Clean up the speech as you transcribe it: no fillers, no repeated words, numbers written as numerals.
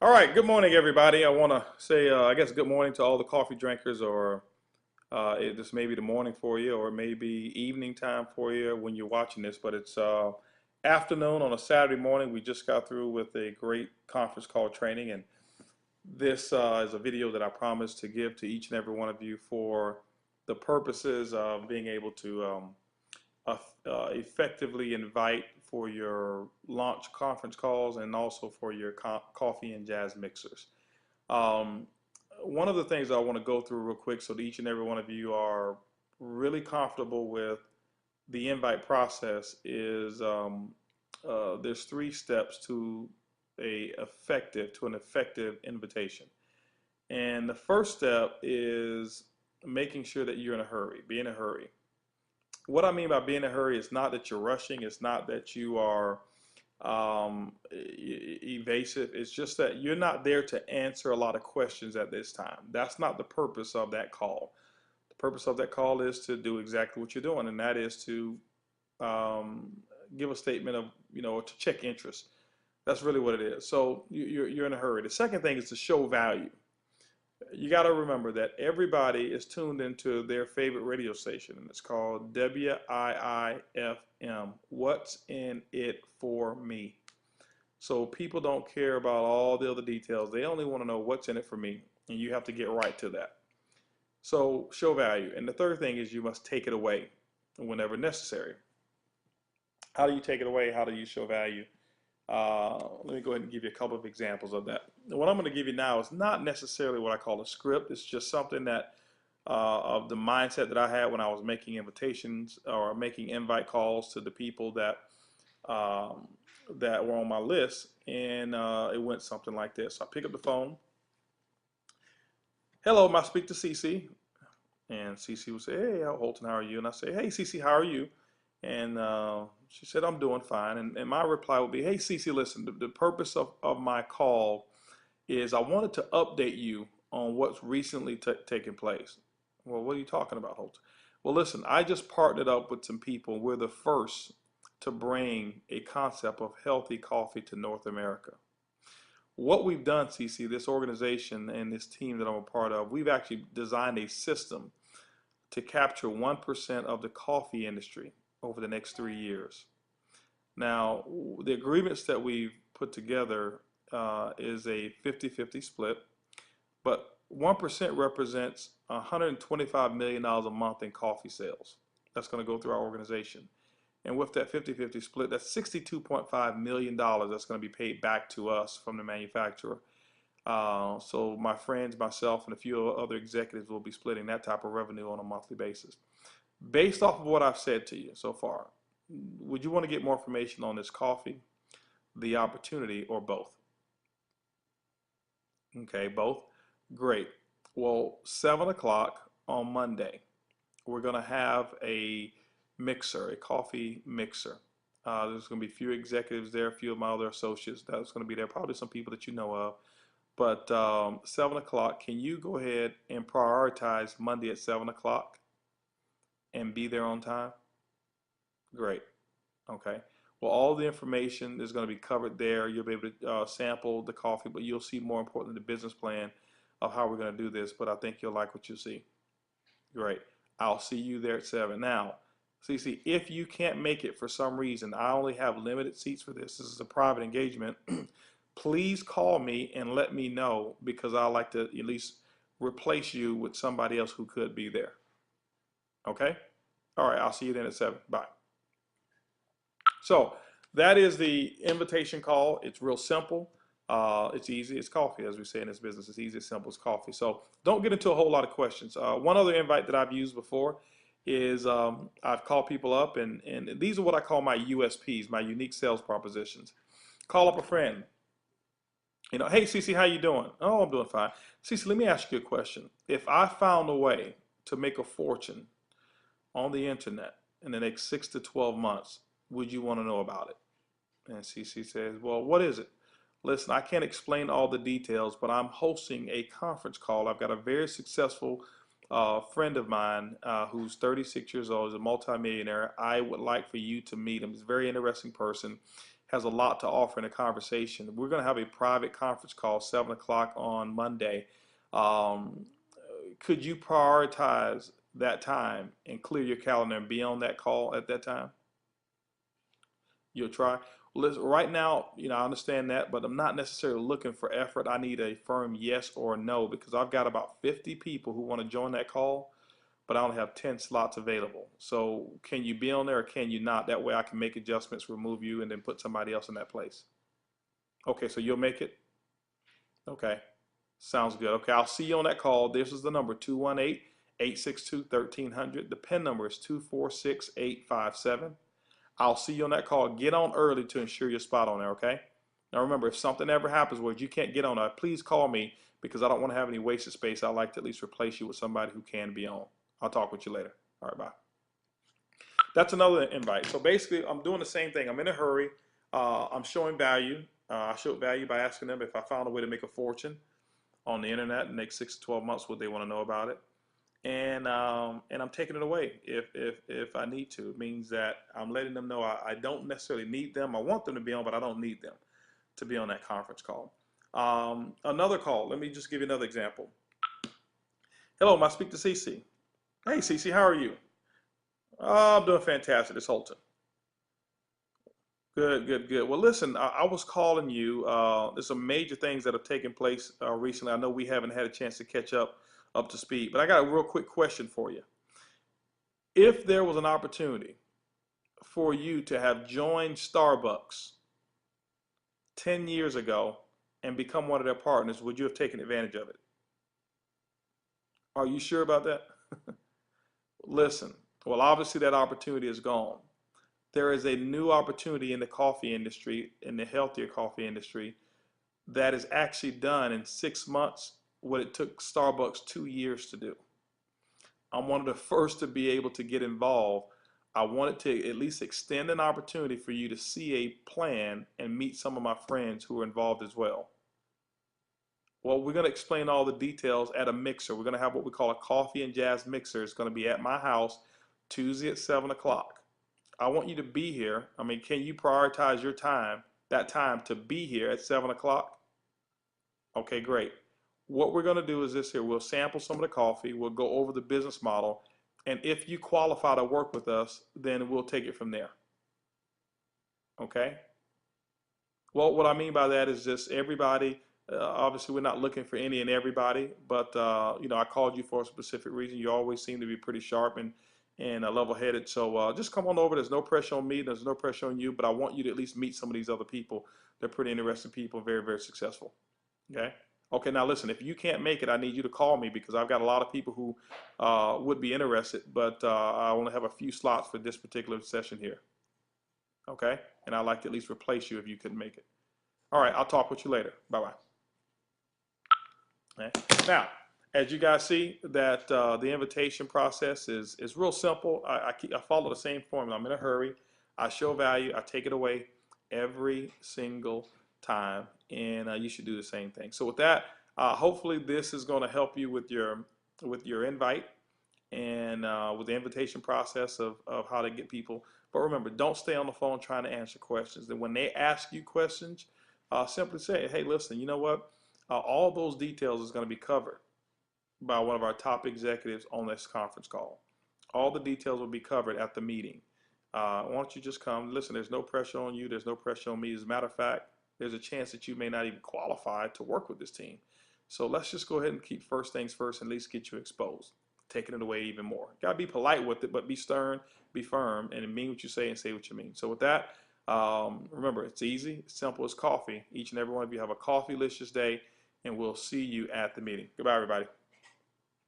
All right, good morning, everybody. I want to say, I guess, good morning to all the coffee drinkers, or this may be the morning for you, or maybe evening time for you when you're watching this. But it's afternoon on a Saturday morning. We just got through with a great conference call training, and this is a video that I promised to give to each and every one of you for the purposes of being able to effectively invite for your launch conference calls and also for your coffee and jazz mixers. Um, One of the things I want to go through real quick so that each and every one of you are really comfortable with the invite process is there's three steps to an effective invitation. And the first step is making sure that you're in a hurry. Be in a hurry. What I mean by being in a hurry is not that you're rushing. It's not that you are evasive. It's just that you're not there to answer a lot of questions at this time. That's not the purpose of that call. The purpose of that call is to do exactly what you're doing, and that is to um, give a statement of, to check interest. That's really what it is. So you're in a hurry. The second thing is to show value. You got to remember that everybody is tuned into their favorite radio station, and it's called WIIFM. What's in it for me? So people don't care about all the other details. They only want to know what's in it for me, and you have to get right to that. So show value. And the third thing is you must take it away whenever necessary. How do you take it away? How do you show value? Let me go ahead and give you a couple of examples of that. What I'm going to give you now is not necessarily what I call a script. It's just something that of the mindset that I had when I was making invitations or making invite calls to the people um, that were on my list, and it went something like this. I pick up the phone. Hello, may I speak to Cece? And Cece would say, "Hey, Holton, how are you?" And I say, "Hey, Cece, how are you?" And she said, "I'm doing fine." And my reply would be, "Hey, Cece, listen, the purpose of my call is I wanted to update you on what's recently taken place." Well, what are you talking about, Holton? Well, listen, I just partnered up with some people. We're the first to bring a concept of healthy coffee to North America. What we've done, CC, this organization and this team that I'm a part of, we've actually designed a system to capture 1% of the coffee industry over the next 3 years. Now, the agreements that we've put together is a 50-50 split, but 1% represents $125 million a month in coffee sales. That's going to go through our organization. And with that 50-50 split, that's $62.5 million that's going to be paid back to us from the manufacturer. So my friends, myself, and a few other executives will be splitting that type of revenue on a monthly basis. Based off of what I've said to you so far, would you want to get more information on this coffee, the opportunity, or both? Okay, both. Great. Well, 7 o'clock on Monday, we're going to have a mixer, a coffee mixer. There's going to be a few executives there, a few of my other associates that's going to be there, probably some people that you know of. But 7 o'clock, can you go ahead and prioritize Monday at 7 o'clock and be there on time? Great. Okay. Well, all the information is going to be covered there. You'll be able to sample the coffee, but you'll see more importantly the business plan of how we're going to do this. But I think you'll like what you see. Great. I'll see you there at 7. Now, CC, if you can't make it for some reason, I only have limited seats for this. This is a private engagement. Please call me and let me know because I like to at least replace you with somebody else who could be there. Okay? All right. I'll see you then at 7. Bye. So that is the invitation call. It's real simple. It's easy. It's coffee, as we say in this business. It's easy, it's simple, it's coffee. So don't get into a whole lot of questions. One other invite that I've used before is I've called people up, and these are what I call my USPs, my unique sales propositions. Call up a friend. Hey, Cece, how you doing? Oh, I'm doing fine. Cece, let me ask you a question. If I found a way to make a fortune on the internet in the next 6 to 12 months, would you want to know about it? And CC says, well, what is it? Listen, I can't explain all the details, but I'm hosting a conference call. I've got a very successful friend of mine who's 36 years old, is a multimillionaire. I would like for you to meet him. He's a very interesting person. has a lot to offer in a conversation. We're going to have a private conference call 7 o'clock on Monday. Um, could you prioritize that time and clear your calendar and be on that call at that time? You'll try. Listen, right now, I understand that, but I'm not necessarily looking for effort. I need a firm yes or no because I've got about 50 people who want to join that call, but I only have 10 slots available. So can you be on there or can you not? That way I can make adjustments, remove you, and then put somebody else in that place. Okay, so you'll make it? Okay, sounds good. Okay, I'll see you on that call. This is the number 218-862-1300. The PIN number is 246857. I'll see you on that call. Get on early to ensure your spot on there, okay? Now remember, if something ever happens where you can't get on, please call me because I don't want to have any wasted space. I'd like to at least replace you with somebody who can be on. I'll talk with you later. All right, bye. That's another invite. So basically, I'm doing the same thing. I'm in a hurry. I'm showing value. I showed value by asking them if I found a way to make a fortune on the internet in the next 6 to 12 months, would they want to know about it? And I'm taking it away if I need to. It means that I'm letting them know I don't necessarily need them. I want them to be on, but I don't need them to be on that conference call. Another call. Let me just give you another example. Hello, may I speak to Cece? Hey, Cece, how are you? I'm doing fantastic. It's Holton. Good, good, good. Well, listen, I was calling you. There's some major things that have taken place recently. I know we haven't had a chance to catch up to speed, but I got a real quick question for you. If there was an opportunity for you to have joined Starbucks 10 years ago and become one of their partners, would you have taken advantage of it? Are you sure about that? Listen, well, obviously that opportunity is gone. There is a new opportunity in the coffee industry, in the healthier coffee industry, that is actually done in 6 months what it took Starbucks 2 years to do. I'm one of the first to be able to get involved. I wanted to at least extend an opportunity for you to see a plan and meet some of my friends who are involved as well. Well, we're going to explain all the details at a mixer. We're going to have what we call a coffee and jazz mixer. It's going to be at my house Tuesday at 7 o'clock. I want you to be here. I mean, can you prioritize your time, that time to be here at 7 o'clock? Okay, great. What we're going to do is this here. We'll sample some of the coffee. We'll go over the business model. And if you qualify to work with us, then we'll take it from there. Okay? Well, what I mean by that is just everybody. Obviously, we're not looking for any and everybody, but I called you for a specific reason. You always seem to be pretty sharp and level-headed. So just come on over. There's no pressure on me. There's no pressure on you. But I want you to at least meet some of these other people. They're pretty interesting people, very, very successful. Okay. Okay. Now listen. If you can't make it, I need you to call me because I've got a lot of people who would be interested, but I only have a few slots for this particular session here. Okay. And I'd like to at least replace you if you couldn't make it. All right. I'll talk with you later. Bye bye. Okay. Now, as you guys see, that the invitation process is real simple. I follow the same formula. I'm in a hurry. I show value. I take it away every single time, and you should do the same thing. So with that, hopefully this is going to help you with your invite and with the invitation process of how to get people. But remember, don't stay on the phone trying to answer questions. Then when they ask you questions, simply say, hey, listen, you know what? All those details is going to be covered by one of our top executives on this conference call. All the details will be covered at the meeting. Why don't you just come? Listen, there's no pressure on you. There's no pressure on me. As a matter of fact, there's a chance that you may not even qualify to work with this team. So let's just go ahead and keep first things first and at least get you exposed, taking it away even more. Got to be polite with it, but be stern, be firm, and mean what you say and say what you mean. So with that, remember, it's easy, it's simple as coffee. Each and every one of you have a coffee-licious day, and we'll see you at the meeting. Goodbye, everybody.